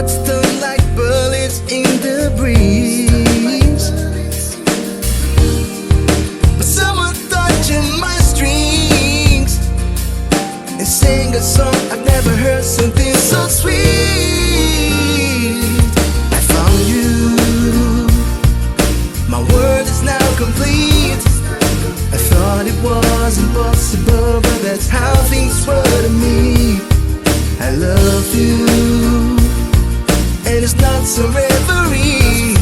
Thoughts turn like birds. in the breeze. But someone touching my strings and sing a song I've never heard, something so sweet. I found you, my world is now complete. I thought it was impossible, but that's how things were to me. I love you, and it's not some reverie.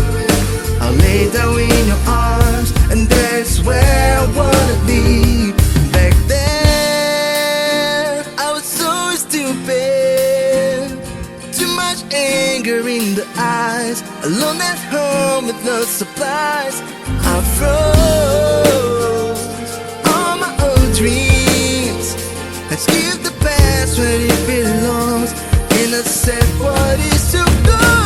I'll lay down in your arms, and that's where I wanna be. Back then, I was so stupid. Too much anger in the eyes. Alone at home with no supplies. I froze all my old dreams. Let's give the past where it belongs, and accept what is to go.